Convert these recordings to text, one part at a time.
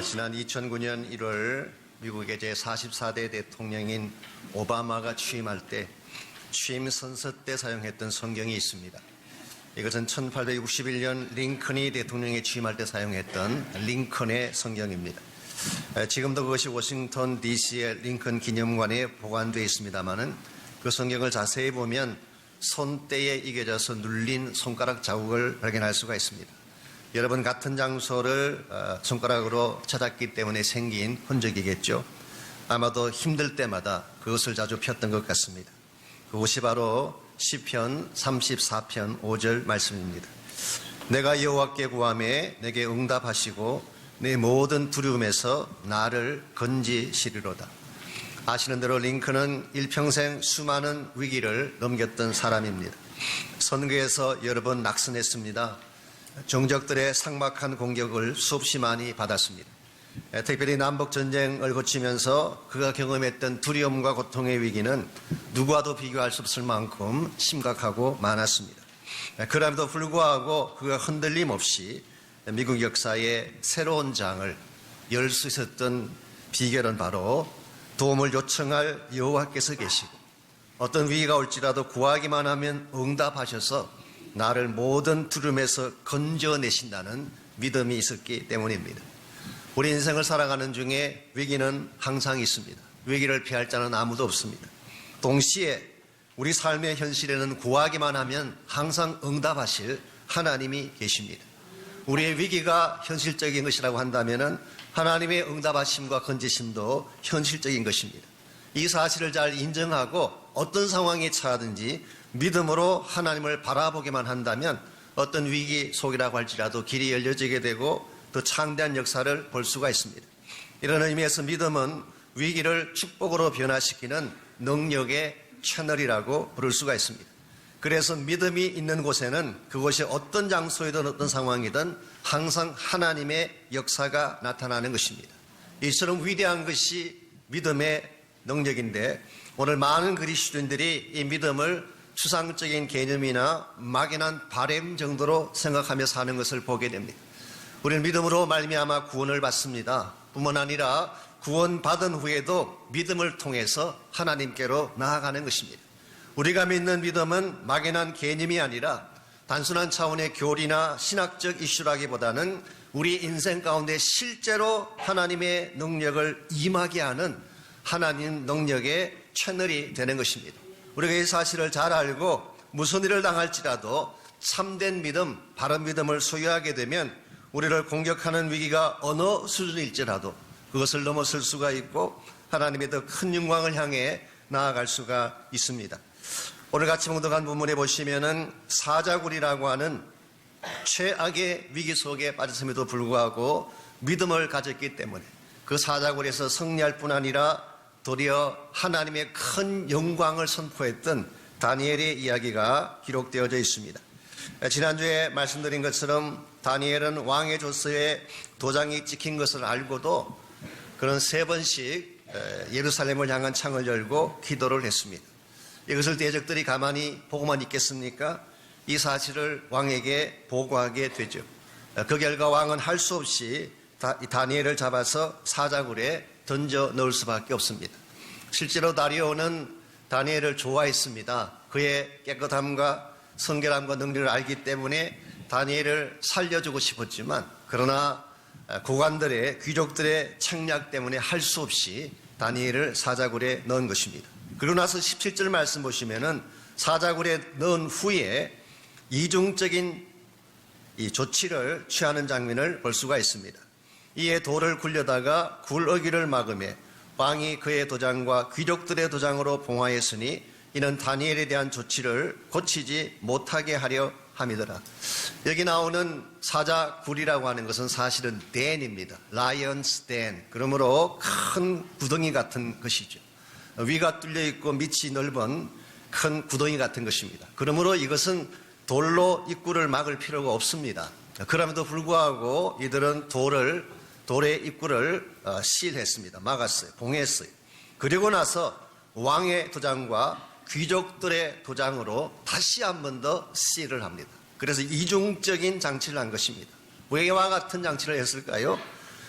지난 2009년 1월 미국의 제44대 대통령인 오바마가 취임할 때 취임 선서 때 사용했던 성경이 있습니다. 이것은 1861년 링컨이 대통령에 취임할 때 사용했던 링컨의 성경입니다. 지금도 그것이 워싱턴 DC의 링컨 기념관에 보관되어 있습니다만은 그 성경을 자세히 보면 손때에 이겨져서 눌린 손가락 자국을 발견할 수가 있습니다. 여러분 같은 장소를 손가락으로 찾았기 때문에 생긴 흔적이겠죠. 아마도 힘들 때마다 그것을 자주 폈던 것 같습니다. 그것이 바로 시편 34편 5절 말씀입니다. 내가 여호와께 구하매 내게 응답하시고 내 모든 두려움에서 나를 건지시리로다. 아시는 대로 링컨은 일평생 수많은 위기를 넘겼던 사람입니다. 선거에서 여러 번 낙선했습니다. 정적들의 삭막한 공격을 수없이 많이 받았습니다. 특별히 남북전쟁을 거치면서 그가 경험했던 두려움과 고통의 위기는 누구와도 비교할 수 없을 만큼 심각하고 많았습니다. 그럼에도 불구하고 그가 흔들림 없이 미국 역사의 새로운 장을 열 수 있었던 비결은 바로 도움을 요청할 여호와께서 계시고 어떤 위기가 올지라도 구하기만 하면 응답하셔서 나를 모든 두려움에서 건져내신다는 믿음이 있었기 때문입니다. 우리 인생을 살아가는 중에 위기는 항상 있습니다. 위기를 피할 자는 아무도 없습니다. 동시에 우리 삶의 현실에는 구하기만 하면 항상 응답하실 하나님이 계십니다. 우리의 위기가 현실적인 것이라고 한다면 하나님의 응답하심과 건지심도 현실적인 것입니다. 이 사실을 잘 인정하고 어떤 상황에 처하든지 믿음으로 하나님을 바라보기만 한다면 어떤 위기 속이라고 할지라도 길이 열려지게 되고 더 창대한 역사를 볼 수가 있습니다. 이런 의미에서 믿음은 위기를 축복으로 변화시키는 능력의 채널이라고 부를 수가 있습니다. 그래서 믿음이 있는 곳에는 그곳이 어떤 장소이든 어떤 상황이든 항상 하나님의 역사가 나타나는 것입니다. 이처럼 위대한 것이 믿음의 능력인데 오늘 많은 그리스도인들이 이 믿음을 추상적인 개념이나 막연한 바램 정도로 생각하며 사는 것을 보게 됩니다. 우리는 믿음으로 말미암아 구원을 받습니다. 뿐만 아니라 구원받은 후에도 믿음을 통해서 하나님께로 나아가는 것입니다. 우리가 믿는 믿음은 막연한 개념이 아니라 단순한 차원의 교리나 신학적 이슈라기보다는 우리 인생 가운데 실제로 하나님의 능력을 임하게 하는 하나님 능력의 채널이 되는 것입니다. 우리가 이 사실을 잘 알고 무슨 일을 당할지라도 참된 믿음, 바른 믿음을 소유하게 되면 우리를 공격하는 위기가 어느 수준일지라도 그것을 넘어설 수가 있고 하나님의 더 큰 영광을 향해 나아갈 수가 있습니다. 오늘 같이 봉독한 본문에 보시면은 사자굴이라고 하는 최악의 위기 속에 빠졌음에도 불구하고 믿음을 가졌기 때문에 그 사자굴에서 승리할 뿐 아니라 도리어 하나님의 큰 영광을 선포했던 다니엘의 이야기가 기록되어져 있습니다. 지난주에 말씀드린 것처럼 다니엘은 왕의 조서에 도장이 찍힌 것을 알고도 그런 3번씩 예루살렘을 향한 창을 열고 기도를 했습니다. 이것을 대적들이 가만히 보고만 있겠습니까? 이 사실을 왕에게 보고하게 되죠. 그 결과 왕은 할 수 없이 다니엘을 잡아서 사자굴에 던져 넣을 수밖에 없습니다. 실제로 다리오는 다니엘을 좋아했습니다. 그의 깨끗함과 성결함과 능력을 알기 때문에 다니엘을 살려주고 싶었지만 그러나 고관들의 귀족들의 책략 때문에 할 수 없이 다니엘을 사자굴에 넣은 것입니다. 그러고 나서 17절 말씀 보시면은 사자굴에 넣은 후에 이중적인 이 조치를 취하는 장면을 볼 수가 있습니다. 이에 돌을 굴려다가 굴어기를 막으며 왕이 그의 도장과 귀족들의 도장으로 봉하였으니 이는 다니엘에 대한 조치를 고치지 못하게 하려 함이더라. 여기 나오는 사자굴이라고 하는 것은 사실은 덴입니다. 라이언스 덴. 그러므로 큰 구덩이 같은 것이죠. 위가 뚫려 있고 밑이 넓은 큰 구덩이 같은 것입니다. 그러므로 이것은 돌로 입구를 막을 필요가 없습니다. 그럼에도 불구하고 이들은 돌의 입구를 실했습니다. 막았어요. 봉했어요. 그리고 나서 왕의 도장과 귀족들의 도장으로 다시 한 번 더 실을 합니다. 그래서 이중적인 장치를 한 것입니다. 왜 이와 같은 장치를 했을까요?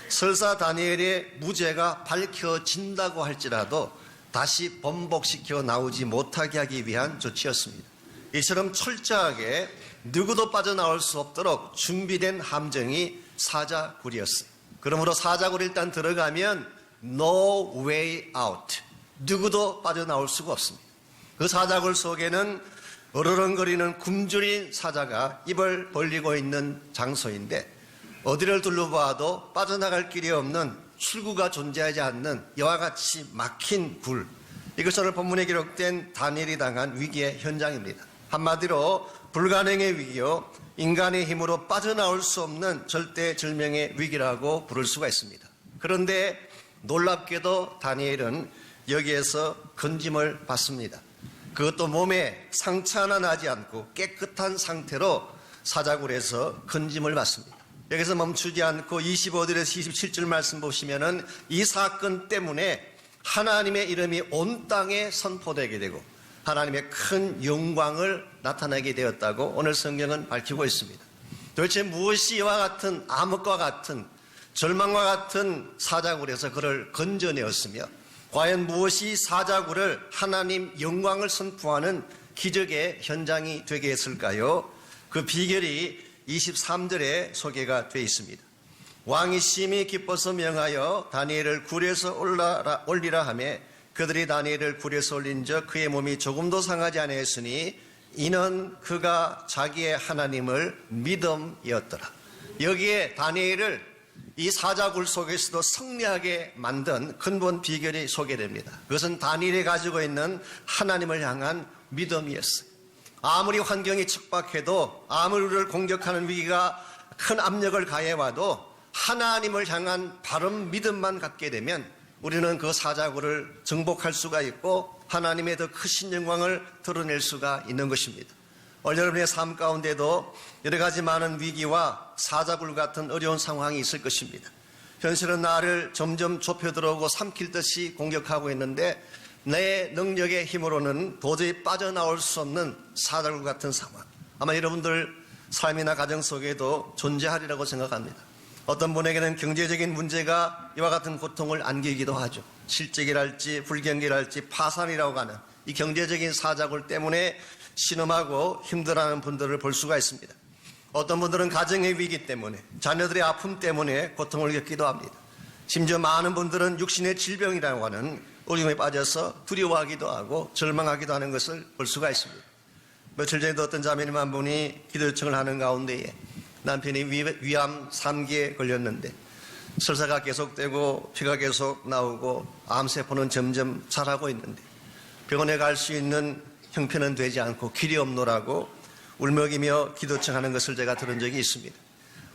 설사 다니엘의 무죄가 밝혀진다고 할지라도 다시 번복시켜 나오지 못하게 하기 위한 조치였습니다. 이처럼 철저하게 누구도 빠져나올 수 없도록 준비된 함정이 사자굴이었어요. 그러므로 사자굴에 일단 들어가면 no way out, 누구도 빠져나올 수가 없습니다. 그 사자굴 속에는 어르렁거리는 굶주린 사자가 입을 벌리고 있는 장소인데, 어디를 둘러봐도 빠져나갈 길이 없는, 출구가 존재하지 않는 이와 같이 막힌 굴, 이것은 오늘 본문에 기록된 다니엘이 당한 위기의 현장입니다. 한마디로 불가능의 위기요, 인간의 힘으로 빠져나올 수 없는 절대절명의 위기라고 부를 수가 있습니다. 그런데 놀랍게도 다니엘은 여기에서 건짐을 받습니다. 그것도 몸에 상처 하나 나지 않고 깨끗한 상태로 사자굴에서 건짐을 받습니다. 여기서 멈추지 않고 25절에서 27절 말씀 보시면은 이 사건 때문에 하나님의 이름이 온 땅에 선포되게 되고 하나님의 큰 영광을 나타내게 되었다고 오늘 성경은 밝히고 있습니다. 도대체 무엇이 이와 같은 암흑과 같은 절망과 같은 사자굴에서 그를 건져내었으며, 과연 무엇이 사자굴을 하나님 영광을 선포하는 기적의 현장이 되게 했을까요? 그 비결이 23절에 소개가 되어 있습니다. 왕이 심히 기뻐서 명하여 다니엘을 굴에서 올리라 하매 그들이 다니엘을 굴에서 올린즉 그의 몸이 조금도 상하지 아니하였으니 이는 그가 자기의 하나님을 믿음이었더라. 여기에 다니엘을 이 사자굴 속에서도 승리하게 만든 근본 비결이 소개됩니다. 그것은 다니엘이 가지고 있는 하나님을 향한 믿음이었어요. 아무리 환경이 척박해도, 아무리 우리를 공격하는 위기가 큰 압력을 가해와도 하나님을 향한 바른 믿음만 갖게 되면 우리는 그 사자굴을 정복할 수가 있고 하나님의 더 크신 영광을 드러낼 수가 있는 것입니다. 오늘 여러분의 삶 가운데도 여러 가지 많은 위기와 사자굴 같은 어려운 상황이 있을 것입니다. 현실은 나를 점점 좁혀 들어오고 삼킬 듯이 공격하고 있는데 내 능력의 힘으로는 도저히 빠져나올 수 없는 사자굴 같은 상황, 아마 여러분들 삶이나 가정 속에도 존재하리라고 생각합니다. 어떤 분에게는 경제적인 문제가 이와 같은 고통을 안기기도 하죠. 실직이랄지 불경기랄지 파산이라고 하는 이 경제적인 사자굴 때문에 신음하고 힘들어하는 분들을 볼 수가 있습니다. 어떤 분들은 가정의 위기 때문에, 자녀들의 아픔 때문에 고통을 겪기도 합니다. 심지어 많은 분들은 육신의 질병이라고 하는 어려움에 빠져서 두려워하기도 하고 절망하기도 하는 것을 볼 수가 있습니다. 며칠 전에도 어떤 자매님 한 분이 기도 요청을 하는 가운데에 남편이 위암 3기에 걸렸는데 설사가 계속되고 피가 계속 나오고 암세포는 점점 자라고 있는데 병원에 갈 수 있는 형편은 되지 않고 길이 없노라고 울먹이며 기도 요청하는 것을 제가 들은 적이 있습니다.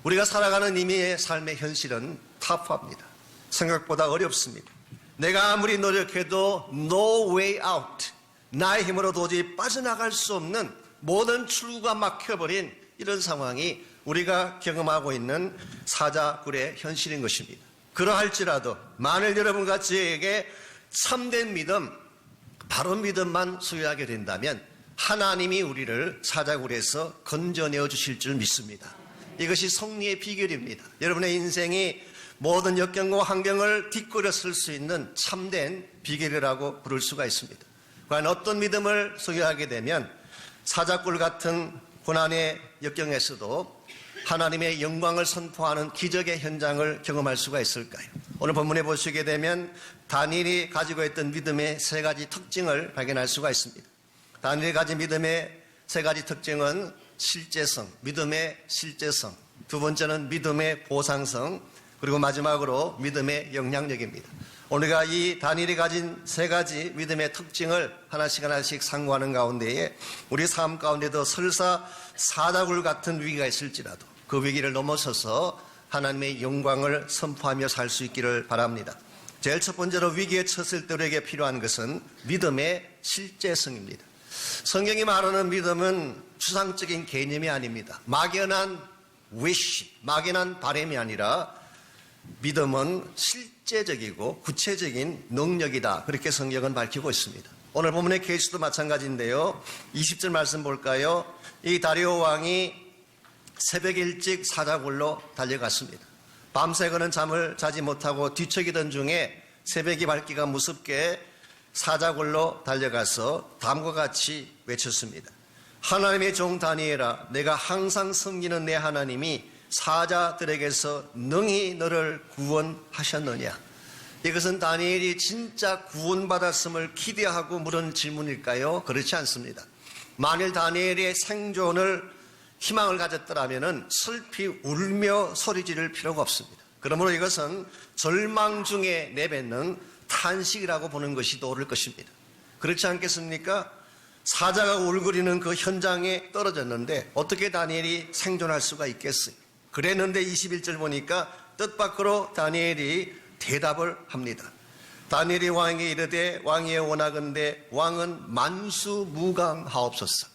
우리가 살아가는 이미의 삶의 현실은 타프합니다. 생각보다 어렵습니다. 내가 아무리 노력해도 no way out, 나의 힘으로 도저히 빠져나갈 수 없는 모든 출구가 막혀버린 이런 상황이 우리가 경험하고 있는 사자굴의 현실인 것입니다. 그러할지라도 만일 여러분과 저에게 참된 믿음, 바른 믿음만 소유하게 된다면 하나님이 우리를 사자굴에서 건져내어 주실 줄 믿습니다. 이것이 승리의 비결입니다. 여러분의 인생이 모든 역경과 환경을 딛고려 설 수 있는 참된 비결이라고 부를 수가 있습니다. 과연 어떤 믿음을 소유하게 되면 사자굴 같은 고난의 역경에서도 하나님의 영광을 선포하는 기적의 현장을 경험할 수가 있을까요? 오늘 본문에 보시게 되면 다니엘이 가지고 있던 믿음의 세 가지 특징을 발견할 수가 있습니다. 다니엘이 가진 믿음의 세 가지 특징은 실제성, 믿음의 실제성, 두 번째는 믿음의 보상성, 그리고 마지막으로 믿음의 영향력입니다. 우리가 이 다니엘이 가진 세 가지 믿음의 특징을 하나씩 상고하는 가운데에 우리 삶 가운데도 설사 사자굴 같은 위기가 있을지라도 그 위기를 넘어서서 하나님의 영광을 선포하며 살 수 있기를 바랍니다. 제일 첫 번째로 위기에 쳤을 때 우리에게 필요한 것은 믿음의 실제성입니다. 성경이 말하는 믿음은 추상적인 개념이 아닙니다. 막연한 wish, 막연한 바람이 아니라 믿음은 실제적이고 구체적인 능력이다. 그렇게 성경은 밝히고 있습니다. 오늘 본문의 케이스도 마찬가지인데요. 20절 말씀 볼까요? 이 다리오 왕이 새벽 일찍 사자굴로 달려갔습니다. 밤새 그는 잠을 자지 못하고 뒤척이던 중에 새벽이 밝기가 무섭게 사자굴로 달려가서 다음과 같이 외쳤습니다. 하나님의 종 다니엘아, 내가 항상 섬기는 내 하나님이 사자들에게서 능히 너를 구원하셨느냐? 이것은 다니엘이 진짜 구원받았음을 기대하고 물은 질문일까요? 그렇지 않습니다. 만일 다니엘의 생존을 희망을 가졌더라면 슬피 울며 소리 지를 필요가 없습니다. 그러므로 이것은 절망 중에 내뱉는 탄식이라고 보는 것이 더 옳을 것입니다. 그렇지 않겠습니까? 사자가 울거리는 그 현장에 떨어졌는데 어떻게 다니엘이 생존할 수가 있겠어요? 그랬는데 21절 보니까 뜻밖으로 다니엘이 대답을 합니다. 다니엘이 왕에게 이르되 왕이여 원하건대 왕은 만수무강하옵소서.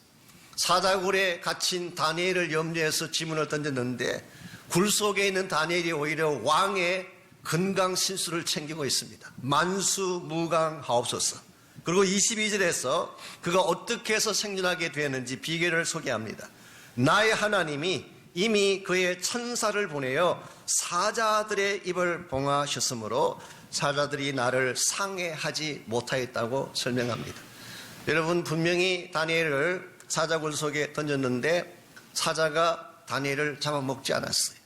사자굴에 갇힌 다니엘을 염려해서 질문을 던졌는데 굴 속에 있는 다니엘이 오히려 왕의 건강신수를 챙기고 있습니다. 만수무강하옵소서. 그리고 22절에서 그가 어떻게 해서 생존하게 되었는지 비결을 소개합니다. 나의 하나님이 이미 그의 천사를 보내어 사자들의 입을 봉하셨으므로 사자들이 나를 상해하지 못하였다고 설명합니다. 여러분, 분명히 다니엘을 사자굴 속에 던졌는데 사자가 다니엘을 잡아먹지 않았어요.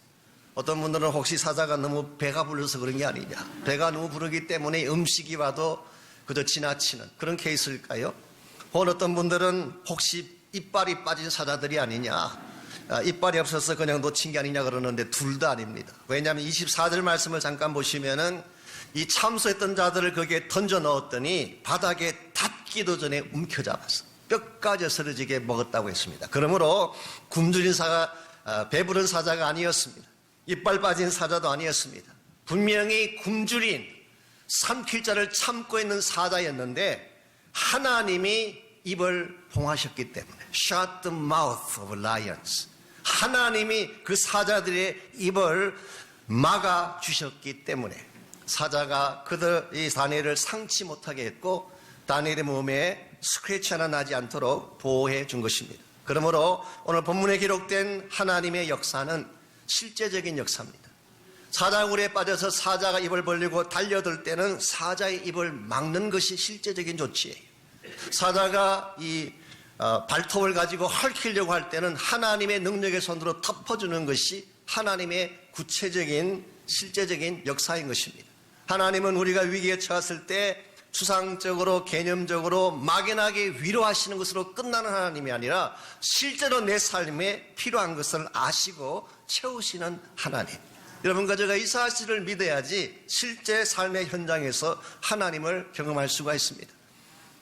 어떤 분들은 혹시 사자가 너무 배가 불러서 그런 게 아니냐, 배가 너무 부르기 때문에 음식이 와도 그저 지나치는 그런 케이스일까요? 혹은 어떤 분들은 혹시 이빨이 빠진 사자들이 아니냐, 이빨이 없어서 그냥 놓친 게 아니냐 그러는데 둘 다 아닙니다. 왜냐하면 24절 말씀을 잠깐 보시면은 이 참소했던 자들을 거기에 던져 넣었더니 바닥에 닿기도 전에 움켜잡았어. 뼈까지 쓰러지게 먹었다고 했습니다. 그러므로 굶주린 사자, 배부른 사자가 아니었습니다. 이빨 빠진 사자도 아니었습니다. 분명히 굶주린 삼킬 자를 참고 있는 사자였는데 하나님이 입을 봉하셨기 때문에 Shut the mouth of lions. 하나님이 그 사자들의 입을 막아 주셨기 때문에 사자가 이 다니엘을 상치 못하게 했고 다니엘의 몸에 스크래치 하나 나지 않도록 보호해 준 것입니다. 그러므로 오늘 본문에 기록된 하나님의 역사는 실제적인 역사입니다. 사자굴에 빠져서 사자가 입을 벌리고 달려들 때는 사자의 입을 막는 것이 실제적인 조치예요. 사자가 이 발톱을 가지고 헐키려고 할 때는 하나님의 능력의 손으로 덮어주는 것이 하나님의 구체적인 실제적인 역사인 것입니다. 하나님은 우리가 위기에 처했을 때 추상적으로 개념적으로 막연하게 위로하시는 것으로 끝나는 하나님이 아니라 실제로 내 삶에 필요한 것을 아시고 채우시는 하나님. 여러분과 제가 이 사실을 믿어야지 실제 삶의 현장에서 하나님을 경험할 수가 있습니다.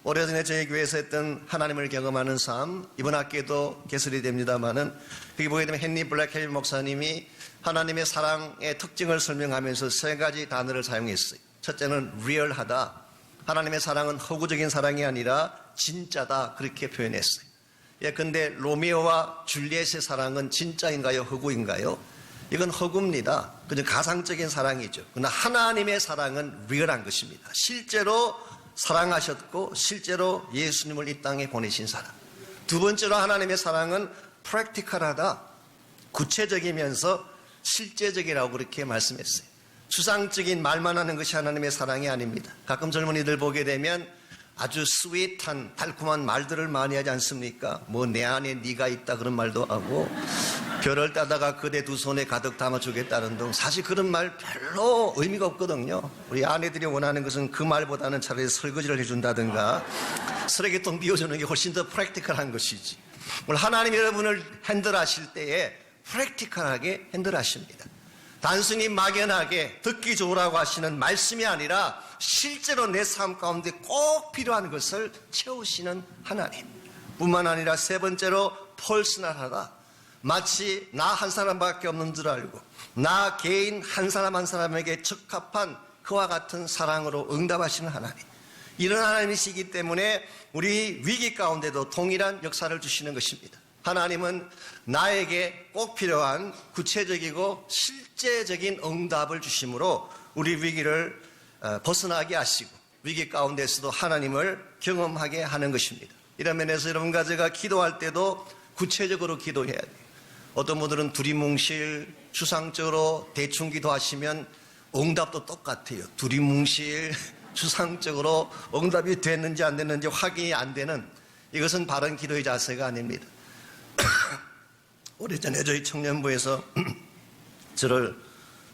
오래전에 저희 교회에서 했던 하나님을 경험하는 삶, 이번 학기에도 개설이 됩니다마는 거기 보게 되면 헨리 블랙헬 목사님이 하나님의 사랑의 특징을 설명하면서 3가지 단어를 사용했어요. 첫째는 리얼하다. 하나님의 사랑은 허구적인 사랑이 아니라 진짜다, 그렇게 표현했어요. 근데 로미오와 줄리엣의 사랑은 진짜인가요, 허구인가요? 이건 허구입니다. 그냥 가상적인 사랑이죠. 그러나 하나님의 사랑은 리얼한 것입니다. 실제로 사랑하셨고 실제로 예수님을 이 땅에 보내신 사랑. 두 번째로 하나님의 사랑은 프랙티컬하다, 구체적이면서 실제적이라고 그렇게 말씀했어요. 추상적인 말만 하는 것이 하나님의 사랑이 아닙니다. 가끔 젊은이들 보게 되면 아주 스윗한 달콤한 말들을 많이 하지 않습니까? 뭐 내 안에 네가 있다 그런 말도 하고 별을 따다가 그대 두 손에 가득 담아주겠다는 등 사실 그런 말 별로 의미가 없거든요. 우리 아내들이 원하는 것은 그 말보다는 차라리 설거지를 해준다든가 쓰레기통 비워주는 게 훨씬 더 프랙티컬한 것이지. 오늘 하나님 여러분을 핸들하실 때에 프랙티컬하게 핸들하십니다. 단순히 막연하게 듣기 좋으라고 하시는 말씀이 아니라 실제로 내 삶 가운데 꼭 필요한 것을 채우시는 하나님. 뿐만 아니라 3번째로 퍼스널하다. 마치 나 한 사람밖에 없는 줄 알고 나 개인 한 사람 한 사람에게 적합한 그와 같은 사랑으로 응답하시는 하나님. 이런 하나님이시기 때문에 우리 위기 가운데도 동일한 역사를 주시는 것입니다. 하나님은 나에게 꼭 필요한 구체적이고 실제적인 응답을 주심으로 우리 위기를 벗어나게 하시고 위기 가운데서도 하나님을 경험하게 하는 것입니다. 이런 면에서 여러분과 제가 기도할 때도 구체적으로 기도해야 돼요. 어떤 분들은 두리뭉실 추상적으로 대충 기도하시면 응답도 똑같아요. 두리뭉실 추상적으로 응답이 됐는지 안 됐는지 확인이 안 되는, 이것은 바른 기도의 자세가 아닙니다. 오래전에 저희 청년부에서 저를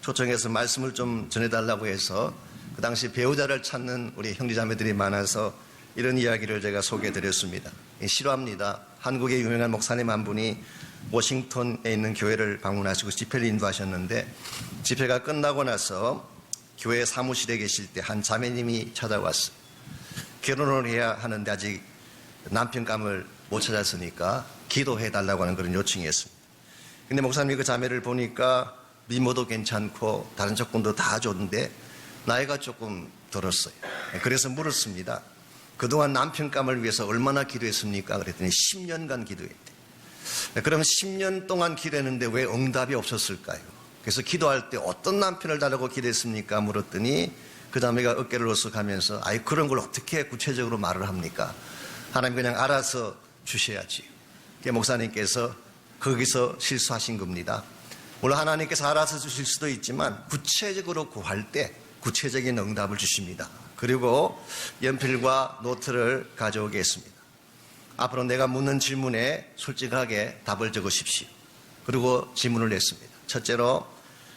초청해서 말씀을 좀 전해달라고 해서 그 당시 배우자를 찾는 우리 형제자매들이 많아서 이런 이야기를 제가 소개해드렸습니다. 실화입니다. 한국의 유명한 목사님 한 분이 워싱턴에 있는 교회를 방문하시고 집회를 인도하셨는데, 집회가 끝나고 나서 교회 사무실에 계실 때 한 자매님이 찾아왔어요. 결혼을 해야 하는데 아직 남편감을 못 찾았으니까 기도해달라고 하는 그런 요청이었습니다. 근데 목사님이 그 자매를 보니까 미모도 괜찮고 다른 조건도 다 좋은데 나이가 조금 들었어요. 그래서 물었습니다. 그동안 남편감을 위해서 얼마나 기도했습니까? 그랬더니 10년간 기도했대. 그럼 10년 동안 기도했는데 왜 응답이 없었을까요? 그래서 기도할 때 어떤 남편을 달라고 기도했습니까? 물었더니 그 자매가 어깨를 으쓱하면서 아이, 그런 걸 어떻게 구체적으로 말을 합니까? 하나님 그냥 알아서 주셔야지. 목사님께서 거기서 실수하신 겁니다. 물론 하나님께서 알아서 주실 수도 있지만 구체적으로 구할 때 구체적인 응답을 주십니다. 그리고 연필과 노트를 가져오겠습니다. 앞으로 내가 묻는 질문에 솔직하게 답을 적으십시오. 그리고 질문을 냈습니다. 첫째로,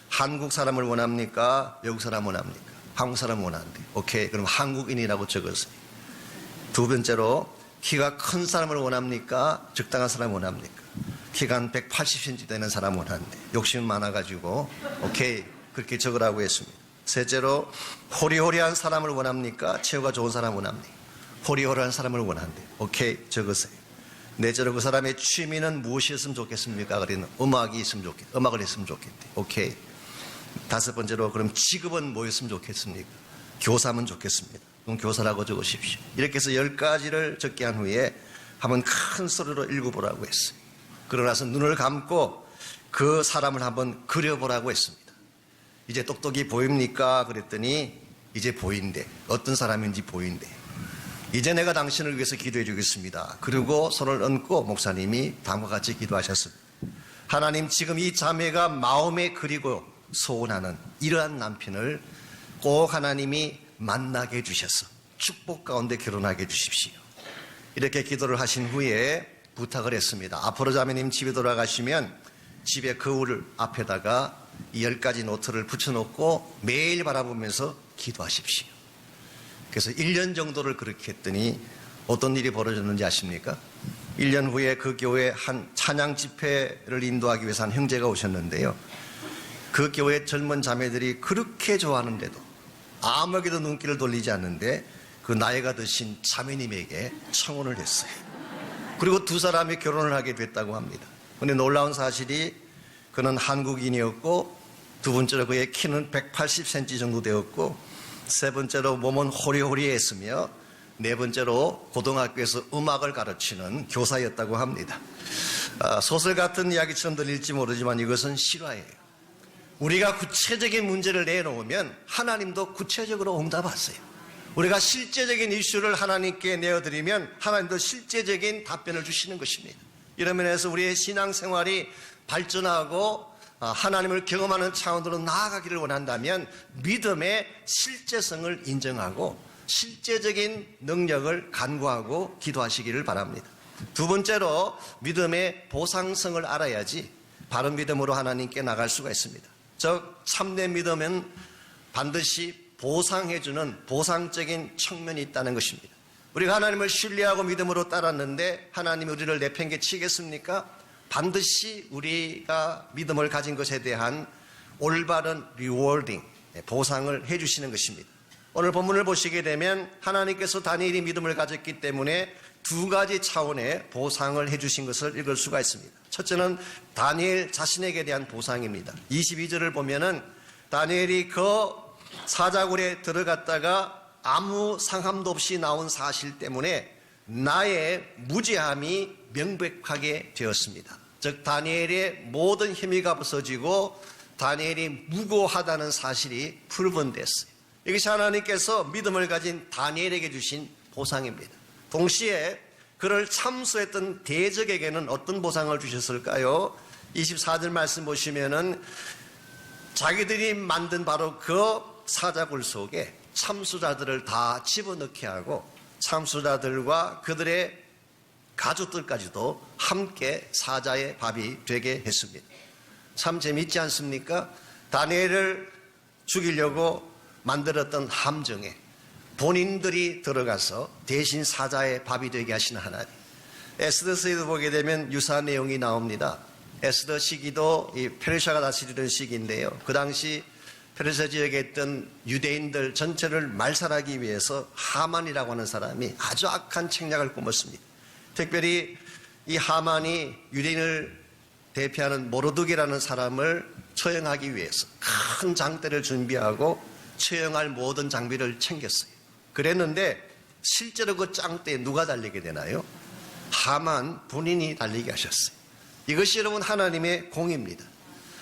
한국 사람을 원합니까? 외국 사람 원합니까? 한국 사람 원하는데. 오케이, 그럼 한국인이라고 적었어요. 두 번째로, 키가 큰 사람을 원합니까? 적당한 사람 원합니까? 키가 한 180cm 되는 사람 원하는데 욕심이 많아가지고 오케이, 그렇게 적으라고 했습니다. 셋째로, 호리호리한 사람을 원합니까? 체구가 좋은 사람 원합니까? 호리호리한 사람을 원하는데 오케이, 적으세요. 넷째로, 그 사람의 취미는 무엇이었으면 좋겠습니까? 그러면 음악이 있으면 좋겠다. 음악을 했으면 좋겠대. 오케이. 다섯 번째로, 그럼 직업은 뭐였으면 좋겠습니까? 교사면 좋겠습니다. 그럼 교사라고 적으십시오. 이렇게 해서 10가지를 적게 한 후에 한번 큰 소리로 읽어보라고 했어요. 그러고 나서 눈을 감고 그 사람을 한번 그려보라고 했습니다. 이제 똑똑히 보입니까? 그랬더니 이제 보인대. 어떤 사람인지 보인대. 이제 내가 당신을 위해서 기도해 주겠습니다. 그리고 손을 얹고 목사님이 다음과 같이 기도하셨습니다. 하나님, 지금 이 자매가 마음에 그리고 소원하는 이러한 남편을 꼭 하나님이 만나게 해주셔서 축복 가운데 결혼하게 해주십시오. 이렇게 기도를 하신 후에 부탁을 했습니다. 앞으로 자매님 집에 돌아가시면 집에 거울 앞에다가 이 10가지 노트를 붙여놓고 매일 바라보면서 기도하십시오. 그래서 1년 정도를 그렇게 했더니 어떤 일이 벌어졌는지 아십니까? 1년 후에 그 교회에 한 찬양 집회를 인도하기 위해서 한 형제가 오셨는데요. 그 교회 젊은 자매들이 그렇게 좋아하는데도 아무에게도 눈길을 돌리지 않는데 그 나이가 드신 자매님에게 청혼을 했어요. 그리고 두 사람이 결혼을 하게 됐다고 합니다. 그런데 놀라운 사실이 그는 한국인이었고, 두 번째로 그의 키는 180cm 정도 되었고, 세 번째로 몸은 호리호리했으며, 네 번째로 고등학교에서 음악을 가르치는 교사였다고 합니다. 소설 같은 이야기처럼 들릴지 모르지만 이것은 실화예요. 우리가 구체적인 문제를 내놓으면 하나님도 구체적으로 응답하세요. 우리가 실제적인 이슈를 하나님께 내어드리면 하나님도 실제적인 답변을 주시는 것입니다. 이런 면에서 우리의 신앙생활이 발전하고 하나님을 경험하는 차원으로 나아가기를 원한다면 믿음의 실제성을 인정하고 실제적인 능력을 간구하고 기도하시기를 바랍니다. 두 번째로, 믿음의 보상성을 알아야지 바른 믿음으로 하나님께 나갈 수가 있습니다. 즉, 참된 믿음은 반드시 보상해주는 보상적인 측면이 있다는 것입니다. 우리가 하나님을 신뢰하고 믿음으로 따랐는데 하나님이 우리를 내팽개치겠습니까? 반드시 우리가 믿음을 가진 것에 대한 올바른 리워딩, 보상을 해주시는 것입니다. 오늘 본문을 보시게 되면 하나님께서 다니엘이 믿음을 가졌기 때문에 두 가지 차원의 보상을 해주신 것을 읽을 수가 있습니다. 첫째는 다니엘 자신에게 대한 보상입니다. 22절을 보면은 다니엘이 그 사자굴에 들어갔다가 아무 상함도 없이 나온 사실 때문에 나의 무죄함이 명백하게 되었습니다. 즉, 다니엘의 모든 혐의가 벗어지고 다니엘이 무고하다는 사실이 풀분됐어요. 이것이 하나님께서 믿음을 가진 다니엘에게 주신 보상입니다. 동시에 그를 참수했던 대적에게는 어떤 보상을 주셨을까요? 24절 말씀 보시면은 자기들이 만든 바로 그 사자굴 속에 참수자들을 다 집어넣게 하고 참수자들과 그들의 가족들까지도 함께 사자의 밥이 되게 했습니다. 참 재미있지 않습니까? 다니엘을 죽이려고 만들었던 함정에 본인들이 들어가서 대신 사자의 밥이 되게 하신 하나님. 에스더서에도 보게 되면 유사한 내용이 나옵니다. 에스더 시기도 이 페르시아가 다스리던 시기인데요. 그 당시 페르시아 지역에 있던 유대인들 전체를 말살하기 위해서 하만이라고 하는 사람이 아주 악한 책략을 꾸몄습니다. 특별히 이 하만이 유대인을 대표하는 모르드게라는 사람을 처형하기 위해서 큰 장대를 준비하고 처형할 모든 장비를 챙겼어요. 그랬는데 실제로 그 장대에 누가 달리게 되나요? 하만 본인이 달리게 하셨어요. 이것이 여러분 하나님의 공입니다.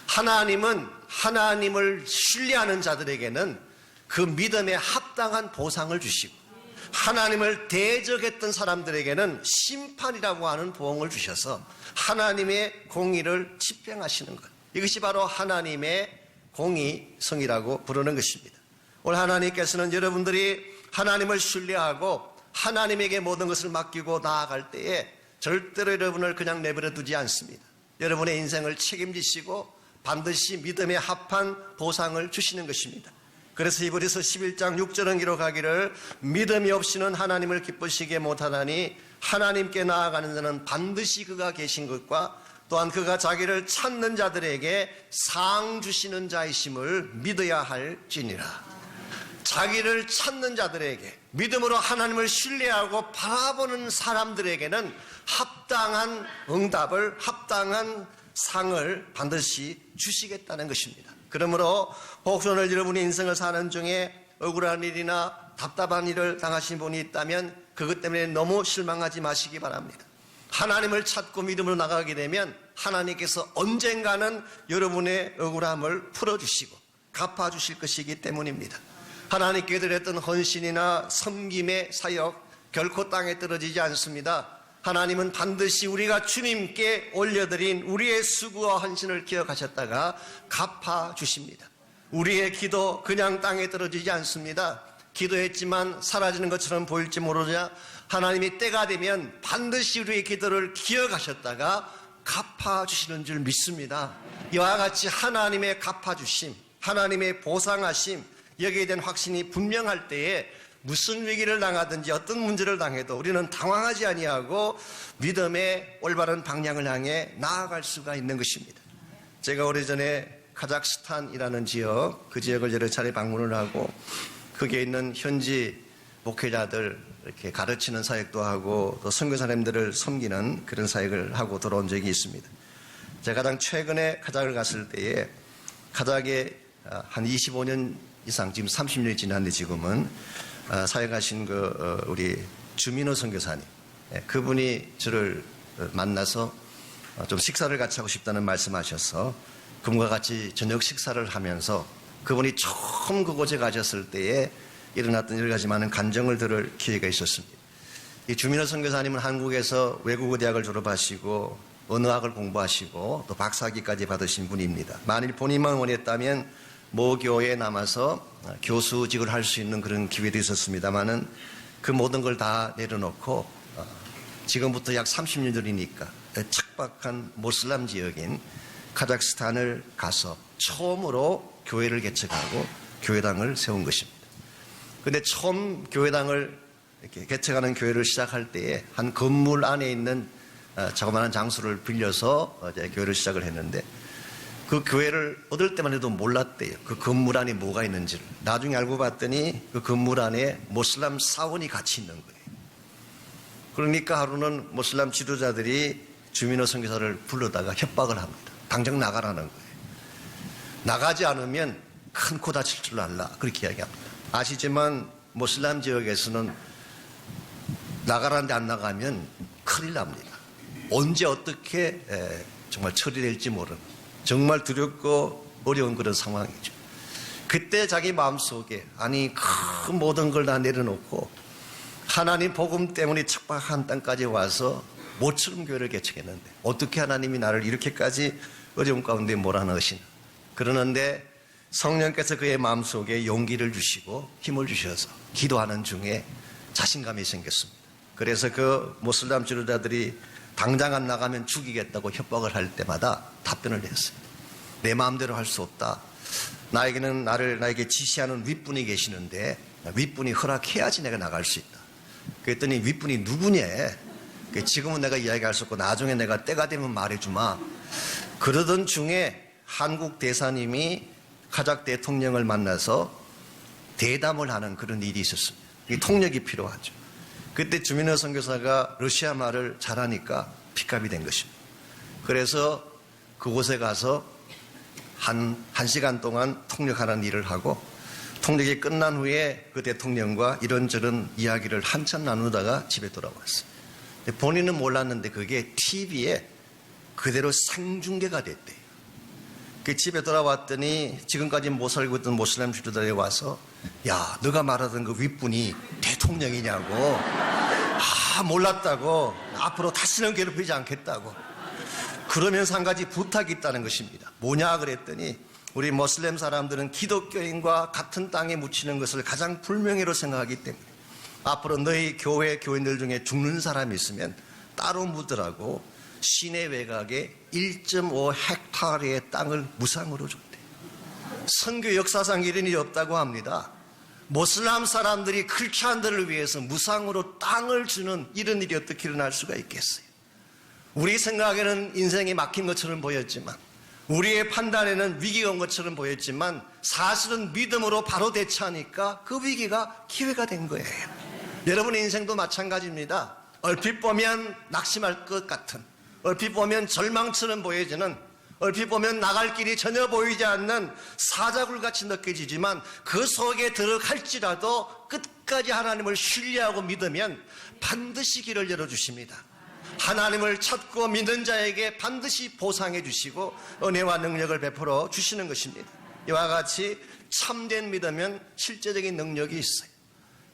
하나님은 하나님을 신뢰하는 자들에게는 그 믿음에 합당한 보상을 주시고 하나님을 대적했던 사람들에게는 심판이라고 하는 보응을 주셔서 하나님의 공의를 집행하시는 것. 이것이 바로 하나님의 공의성이라고 부르는 것입니다. 오늘 하나님께서는 여러분들이 하나님을 신뢰하고 하나님에게 모든 것을 맡기고 나아갈 때에 절대로 여러분을 그냥 내버려 두지 않습니다. 여러분의 인생을 책임지시고 반드시 믿음에 합한 보상을 주시는 것입니다. 그래서 히브리서 11장 6절은 기록하기를 믿음이 없이는 하나님을 기쁘시게 못하나니 하나님께 나아가는 자는 반드시 그가 계신 것과 또한 그가 자기를 찾는 자들에게 상 주시는 자이심을 믿어야 할지니라. 자기를 찾는 자들에게 믿음으로 하나님을 신뢰하고 바라보는 사람들에게는 합당한 응답을 합당한 상을 반드시 주시겠다는 것입니다. 그러므로 혹시 오늘 여러분의 인생을 사는 중에 억울한 일이나 답답한 일을 당하신 분이 있다면 그것 때문에 너무 실망하지 마시기 바랍니다. 하나님을 찾고 믿음으로 나가게 되면 하나님께서 언젠가는 여러분의 억울함을 풀어주시고 갚아주실 것이기 때문입니다. 하나님께 드렸던 헌신이나 섬김의 사역 결코 땅에 떨어지지 않습니다. 하나님은 반드시 우리가 주님께 올려드린 우리의 수고와 헌신을 기억하셨다가 갚아주십니다. 우리의 기도 그냥 땅에 떨어지지 않습니다. 기도했지만 사라지는 것처럼 보일지 모르자 하나님이 때가 되면 반드시 우리의 기도를 기억하셨다가 갚아주시는 줄 믿습니다. 이와 같이 하나님의 갚아주심, 하나님의 보상하심, 여기에 대한 확신이 분명할 때에 무슨 위기를 당하든지 어떤 문제를 당해도 우리는 당황하지 아니하고 믿음의 올바른 방향을 향해 나아갈 수가 있는 것입니다. 제가 오래전에 카자흐스탄이라는 지역, 그 지역을 여러 차례 방문을 하고 거기에 있는 현지 목회자들 이렇게 가르치는 사역도 하고 또 선교사님들을 섬기는 그런 사역을 하고 돌아온 적이 있습니다. 제가 가장 최근에 카자흐를 갔을 때에 카자흐에 한 25년 이상, 지금 30년이 지났는데 지금은 사역하신 우리 주민호 선교사님, 그분이 저를 만나서 좀 식사를 같이 하고 싶다는 말씀하셔서 그분과 같이 저녁 식사를 하면서 그분이 처음 그곳에 가셨을 때에 일어났던 여러 가지 많은 감정을 들을 기회가 있었습니다. 이 주민호 선교사님은 한국에서 외국어 대학을 졸업하시고 언어학을 공부하시고 또 박사학위까지 받으신 분입니다. 만일 본인만 원했다면 모 교회에 남아서 교수직을 할 수 있는 그런 기회도 있었습니다만은 그 모든 걸 다 내려놓고 지금부터 약 30년 전이니까 척박한 모슬람 지역인 카자흐스탄을 가서 처음으로 교회를 개척하고 교회당을 세운 것입니다. 그런데 처음 교회당을 이렇게 개척하는 교회를 시작할 때에 한 건물 안에 있는 자그마한 장소를 빌려서 이제 교회를 시작을 했는데 그 교회를 얻을 때만 해도 몰랐대요. 그 건물 안에 뭐가 있는지를. 나중에 알고 봤더니 그 건물 안에 모슬람 사원이 같이 있는 거예요. 그러니까 하루는 모슬람 지도자들이 주민호 선교사를 불러다가 협박을 합니다. 당장 나가라는 거예요. 나가지 않으면 큰 코 다칠 줄 알라. 그렇게 이야기합니다. 아시지만 모슬람 지역에서는 나가라는데 안 나가면 큰일 납니다. 언제 어떻게 정말 처리될지 모르는 정말 두렵고 어려운 그런 상황이죠. 그때 자기 마음속에 아니 그 모든 걸 다 내려놓고 하나님 복음 때문에 척박한 땅까지 와서 모처럼 교회를 개척했는데 어떻게 하나님이 나를 이렇게까지 어려움 가운데 몰아넣으시나. 그러는데 성령께서 그의 마음속에 용기를 주시고 힘을 주셔서 기도하는 중에 자신감이 생겼습니다. 그래서 그 모슬람 지도자들이 당장 안 나가면 죽이겠다고 협박을 할 때마다 답변을 했어요. 내 마음대로 할 수 없다. 나에게 지시하는 윗분이 계시는데 윗분이 허락해야지 내가 나갈 수 있다. 그랬더니 윗분이 누구냐? 지금은 내가 이야기할 수 없고 나중에 내가 때가 되면 말해주마. 그러던 중에 한국 대사님이 카자흐 대통령을 만나서 대담을 하는 그런 일이 있었습니다. 이 통역이 필요하죠. 그때 주민호 선교사가 러시아 말을 잘하니까 픽업이 된 것입니다. 그래서 그곳에 가서 한 시간 동안 통역하는 일을 하고 통역이 끝난 후에 그 대통령과 이런저런 이야기를 한참 나누다가 집에 돌아왔어요. 본인은 몰랐는데 그게 TV에 그대로 생중계가 됐대요. 그 집에 돌아왔더니 지금까지 못 살고 있던 모슬람 지도자들이 와서 야, 너가 말하던 그 윗분이 대통령이냐고. 몰랐다고. 앞으로 다시는 괴롭히지 않겠다고. 그러면서 한 가지 부탁이 있다는 것입니다. 뭐냐 그랬더니 우리 모슬렘 사람들은 기독교인과 같은 땅에 묻히는 것을 가장 불명예로 생각하기 때문에 앞으로 너희 교회 교인들 중에 죽는 사람이 있으면 따로 묻으라고 시내 외곽에 1.5 헥타르의 땅을 무상으로 줬대요. 선교 역사상 이런 일이 없다고 합니다. 모슬람 사람들이 크리스찬들을 위해서 무상으로 땅을 주는 이런 일이 어떻게 일어날 수가 있겠어요? 우리 생각에는 인생이 막힌 것처럼 보였지만 우리의 판단에는 위기가 온 것처럼 보였지만 사실은 믿음으로 바로 대처하니까 그 위기가 기회가 된 거예요. 여러분의 인생도 마찬가지입니다. 얼핏 보면 낙심할 것 같은, 얼핏 보면 절망처럼 보여지는, 얼핏 보면 나갈 길이 전혀 보이지 않는 사자굴같이 느껴지지만 그 속에 들어갈지라도 끝까지 하나님을 신뢰하고 믿으면 반드시 길을 열어주십니다. 하나님을 찾고 믿는 자에게 반드시 보상해 주시고 은혜와 능력을 베풀어 주시는 것입니다. 이와 같이 참된 믿음은 실제적인 능력이 있어요.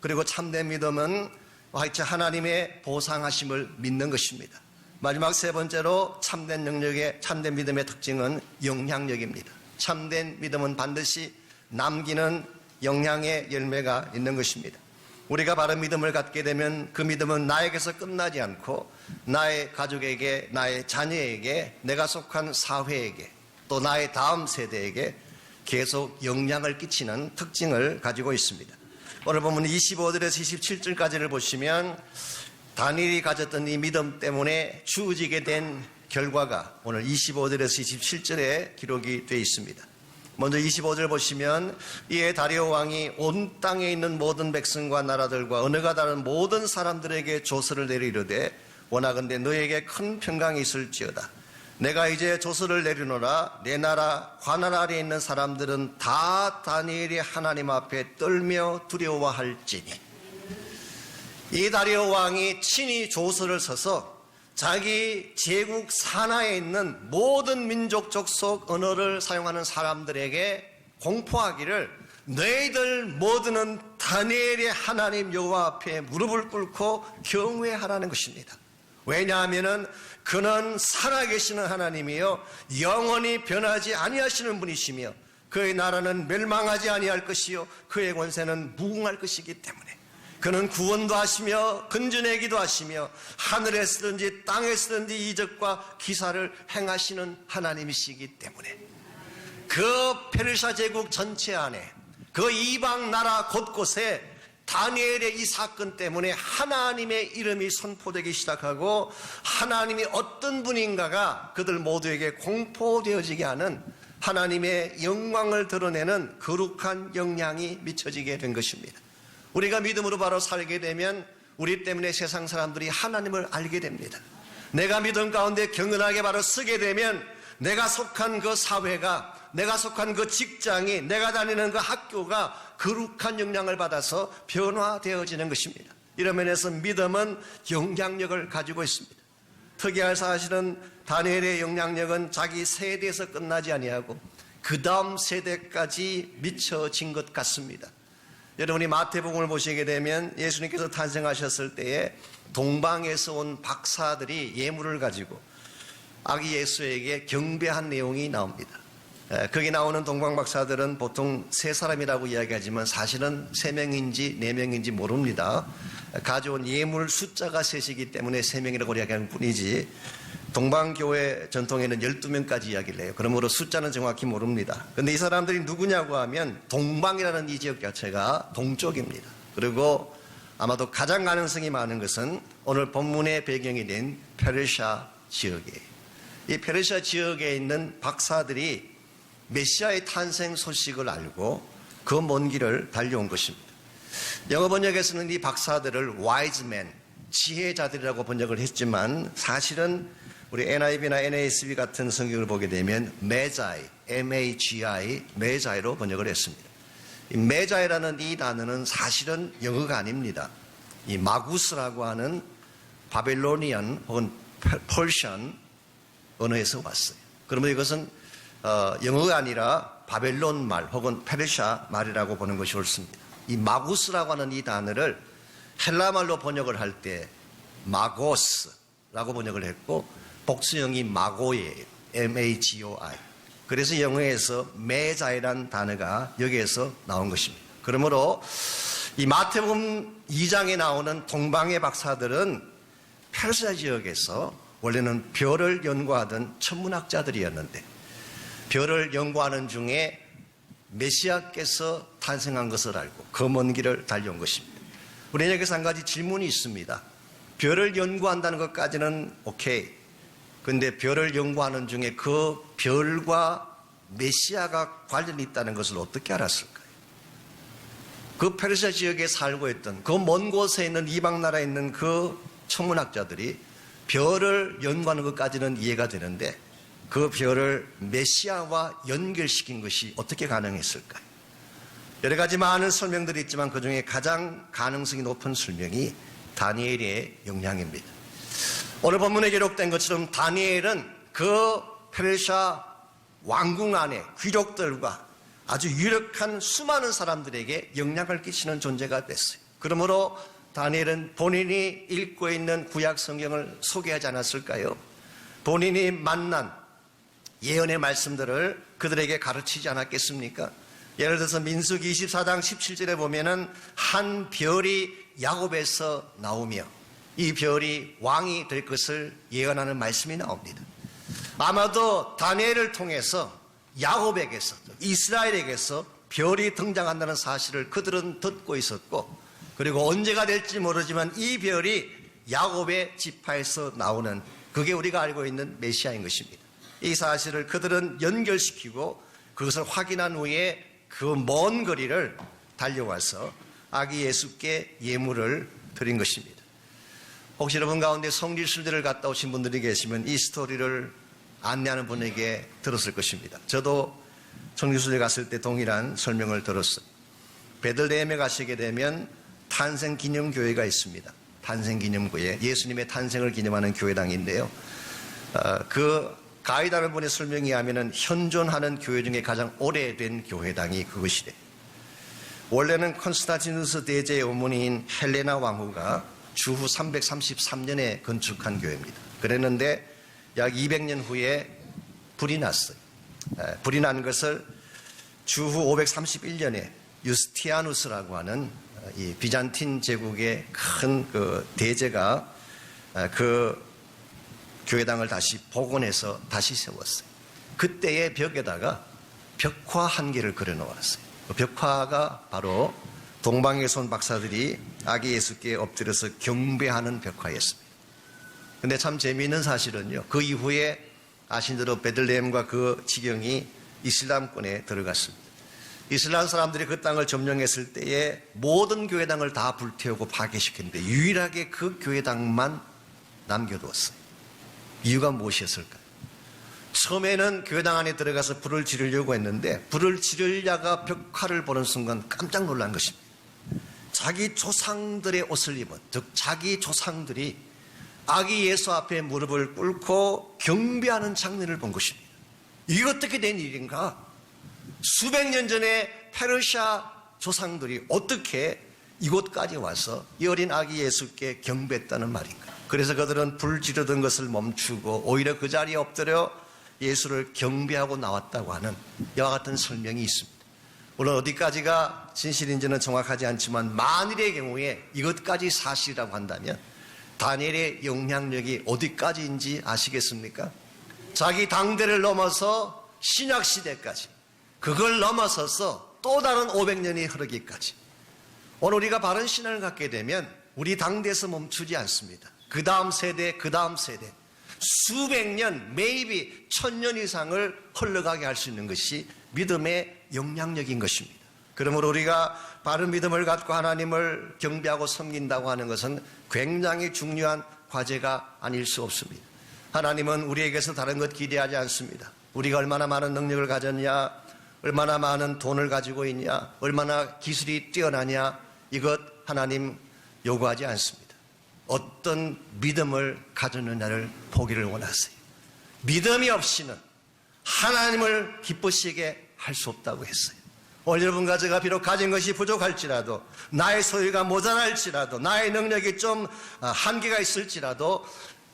그리고 참된 믿음은 하나님의 보상하심을 믿는 것입니다. 마지막 세 번째로 참된 믿음의 특징은 영향력입니다. 참된 믿음은 반드시 남기는 영향의 열매가 있는 것입니다. 우리가 바른 믿음을 갖게 되면 그 믿음은 나에게서 끝나지 않고 나의 가족에게, 나의 자녀에게, 내가 속한 사회에게, 또 나의 다음 세대에게 계속 영향을 끼치는 특징을 가지고 있습니다. 오늘 보면 25절에서 27절까지를 보시면 다니엘이 가졌던 이 믿음 때문에 주어지게 된 결과가 오늘 25절에서 27절에 기록이 되어 있습니다. 먼저 25절 보시면 이에 다리오 왕이 온 땅에 있는 모든 백성과 나라들과 언어가 다른 모든 사람들에게 조서를 내려 이르되 원하건대 너에게 큰 평강이 있을지어다. 내가 이제 조서를 내리노라. 내 나라 관할 아래에 있는 사람들은 다 다니엘이 하나님 앞에 떨며 두려워할지니. 이 다리오 왕이 친히 조서를 써서 자기 제국 산하에 있는 모든 민족, 족속, 언어를 사용하는 사람들에게 공포하기를 너희들 모두는 다니엘의 하나님 여호와 앞에 무릎을 꿇고 경외하라는 것입니다. 왜냐하면 그는 살아계시는 하나님이요 영원히 변하지 아니하시는 분이시며 그의 나라는 멸망하지 아니할 것이요 그의 권세는 무궁할 것이기 때문에 그는 구원도 하시며 근전하기도 하시며 하늘에 쓰든지 땅에 쓰든지 이적과 기사를 행하시는 하나님이시기 때문에 그 페르시아 제국 전체 안에 그 이방 나라 곳곳에 다니엘의 이 사건 때문에 하나님의 이름이 선포되기 시작하고 하나님이 어떤 분인가가 그들 모두에게 공포되어지게 하는 하나님의 영광을 드러내는 거룩한 영향이 미쳐지게 된 것입니다. 우리가 믿음으로 바로 살게 되면 우리 때문에 세상 사람들이 하나님을 알게 됩니다. 내가 믿음 가운데 경건하게 바로 서게 되면 내가 속한 그 사회가, 내가 속한 그 직장이, 내가 다니는 그 학교가 거룩한 영향을 받아서 변화되어지는 것입니다. 이런 면에서 믿음은 영향력을 가지고 있습니다. 특이할 사실은 다니엘의 영향력은 자기 세대에서 끝나지 아니하고 그 다음 세대까지 미쳐진 것 같습니다. 여러분이 마태복음을 보시게 되면 예수님께서 탄생하셨을 때에 동방에서 온 박사들이 예물을 가지고 아기 예수에게 경배한 내용이 나옵니다. 거기 나오는 동방 박사들은 보통 3사람이라고 이야기하지만 사실은 3명인지 4명인지 모릅니다. 가져온 예물 숫자가 3이기 때문에 3명이라고 이야기하는 뿐이지 동방교회 전통에는 12명까지 이야기를 해요. 그러므로 숫자는 정확히 모릅니다. 그런데 이 사람들이 누구냐고 하면 동방이라는 이 지역 자체가 동쪽입니다. 그리고 아마도 가장 가능성이 많은 것은 오늘 본문의 배경이 된 페르시아 지역이에요. 이 페르시아 지역에 있는 박사들이 메시아의 탄생 소식을 알고 그 먼 길을 달려온 것입니다. 영어 번역에서는 이 박사들을 wise men, 지혜자들이라고 번역을 했지만 사실은 우리 NIV나 NASB 같은 성경을 보게 되면 메자이, M-A-G-I, 메자이로 번역을 했습니다. 이 메자이라는 이 단어는 사실은 영어가 아닙니다. 이 마구스라고 하는 바벨로니안 혹은 퍼시안 언어에서 왔어요. 그러면 이것은 영어가 아니라 바벨론 말 혹은 페르시아 말이라고 보는 것이 옳습니다. 이 마구스라고 하는 이 단어를 헬라 말로 번역을 할 때 마고스라고 번역을 했고 복수형이 마고예요. M-A-G-O-I. 그래서 영어에서 메자이란 단어가 여기에서 나온 것입니다. 그러므로 이 마태복음 2장에 나오는 동방의 박사들은 페르시아 지역에서 원래는 별을 연구하던 천문학자들이었는데 별을 연구하는 중에 메시아께서 탄생한 것을 알고 그 먼 길을 달려온 것입니다. 우리 여기서 한 가지 질문이 있습니다. 별을 연구한다는 것까지는 오케이. 그런데 별을 연구하는 중에 그 별과 메시아가 관련이 있다는 것을 어떻게 알았을까요? 그 페르시아 지역에 살고 있던 그 먼 곳에 있는 이방 나라에 있는 그 천문학자들이 별을 연구하는 것까지는 이해가 되는데 그 별을 메시아와 연결시킨 것이 어떻게 가능했을까요? 여러 가지 많은 설명들이 있지만 그 중에 가장 가능성이 높은 설명이 다니엘의 영향입니다. 오늘 본문에 기록된 것처럼 다니엘은 그 페르시아 왕궁 안에 귀족들과 아주 유력한 수많은 사람들에게 영향을 끼치는 존재가 됐어요. 그러므로 다니엘은 본인이 읽고 있는 구약 성경을 소개하지 않았을까요? 본인이 만난 예언의 말씀들을 그들에게 가르치지 않았겠습니까? 예를 들어서 민수기 24장 17절에 보면은 한 별이 야곱에서 나오며 이 별이 왕이 될 것을 예언하는 말씀이 나옵니다. 아마도 다니엘을 통해서 야곱에게서 이스라엘에게서 별이 등장한다는 사실을 그들은 듣고 있었고 그리고 언제가 될지 모르지만 이 별이 야곱의 지파에서 나오는 그게 우리가 알고 있는 메시아인 것입니다. 이 사실을 그들은 연결시키고 그것을 확인한 후에 그 먼 거리를 달려와서 아기 예수께 예물을 드린 것입니다. 혹시 여러분 가운데 성지순례를 갔다 오신 분들이 계시면 이 스토리를 안내하는 분에게 들었을 것입니다. 저도 성지순례 갔을 때 동일한 설명을 들었어요. 베들레헴에 가시게 되면 탄생기념교회가 있습니다. 탄생기념교회, 예수님의 탄생을 기념하는 교회당인데요. 그 가이드하는 분의 설명에 하면은 현존하는 교회 중에 가장 오래된 교회당이 그것이래. 원래는 콘스탄티누스 대제의 어머니인 헬레나 왕후가 주후 333년에 건축한 교회입니다. 그랬는데 약 200년 후에 불이 났어요. 불이 난 것을 주후 531년에 유스티아누스라고 하는 이 비잔틴 제국의 큰 그 대제가 그 교회당을 다시 복원해서 다시 세웠어요. 그때의 벽에다가 벽화 한 개를 그려 놓았어요. 그 벽화가 바로 동방에서 온 박사들이 아기 예수께 엎드려서 경배하는 벽화였습니다. 근데 참 재미있는 사실은요, 그 이후에 아신 대로 베들레헴과 그 지경이 이슬람권에 들어갔습니다. 이슬람 사람들이 그 땅을 점령했을 때에 모든 교회당을 다 불태우고 파괴시켰는데 유일하게 그 교회당만 남겨두었어요. 이유가 무엇이었을까요? 처음에는 교회당 안에 들어가서 불을 지르려고 했는데 불을 지르려가 벽화를 보는 순간 깜짝 놀란 것입니다. 자기 조상들의 옷을 입은, 즉 자기 조상들이 아기 예수 앞에 무릎을 꿇고 경배하는 장면을 본 것입니다. 이게 어떻게 된 일인가? 수백 년 전에 페르시아 조상들이 어떻게 이곳까지 와서 이 어린 아기 예수께 경배했다는 말인가? 그래서 그들은 불 지르던 것을 멈추고 오히려 그 자리에 엎드려 예수를 경배하고 나왔다고 하는 이와 같은 설명이 있습니다. 물론 어디까지가 진실인지는 정확하지 않지만 만일의 경우에 이것까지 사실이라고 한다면 다니엘의 영향력이 어디까지인지 아시겠습니까? 자기 당대를 넘어서 신약시대까지, 그걸 넘어서서 또 다른 500년이 흐르기까지, 오늘 우리가 바른 신앙을 갖게 되면 우리 당대에서 멈추지 않습니다. 그 다음 세대, 그 다음 세대, 수백 년, maybe 1000년 이상을 흘러가게 할 수 있는 것이 믿음의 영향력인 것입니다. 그러므로 우리가 바른 믿음을 갖고 하나님을 경배하고 섬긴다고 하는 것은 굉장히 중요한 과제가 아닐 수 없습니다. 하나님은 우리에게서 다른 것 기대하지 않습니다. 우리가 얼마나 많은 능력을 가졌냐, 얼마나 많은 돈을 가지고 있냐, 얼마나 기술이 뛰어나냐, 이것 하나님 요구하지 않습니다. 어떤 믿음을 가졌느냐를 보기를 원하세요. 믿음이 없이는 하나님을 기쁘시게 할 수 없다고 했어요. 오늘 여러분과 제가 비록 가진 것이 부족할지라도, 나의 소유가 모자랄지라도, 나의 능력이 좀 한계가 있을지라도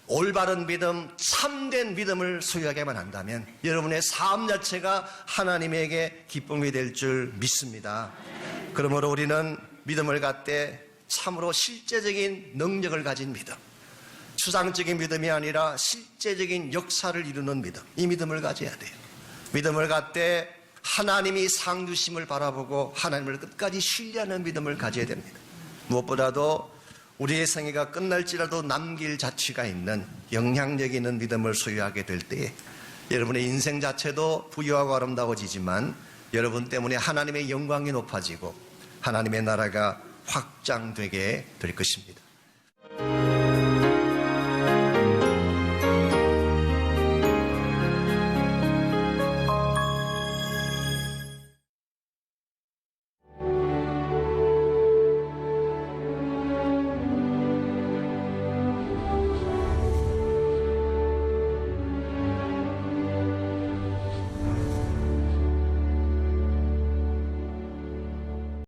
올바른 믿음, 참된 믿음을 소유하게만 한다면 여러분의 삶 자체가 하나님에게 기쁨이 될 줄 믿습니다. 그러므로 우리는 믿음을 갖되 참으로 실제적인 능력을 가진 믿음, 추상적인 믿음이 아니라 실제적인 역사를 이루는 믿음, 이 믿음을 가져야 돼요. 믿음을 갖되 하나님이 상 주심을 바라보고 하나님을 끝까지 신뢰하는 믿음을 가져야 됩니다. 무엇보다도 우리의 생애가 끝날지라도 남길 자취가 있는 영향력 있는 믿음을 소유하게 될 때에 여러분의 인생 자체도 부유하고 아름다워지지만 여러분 때문에 하나님의 영광이 높아지고 하나님의 나라가 확장되게 될 것입니다.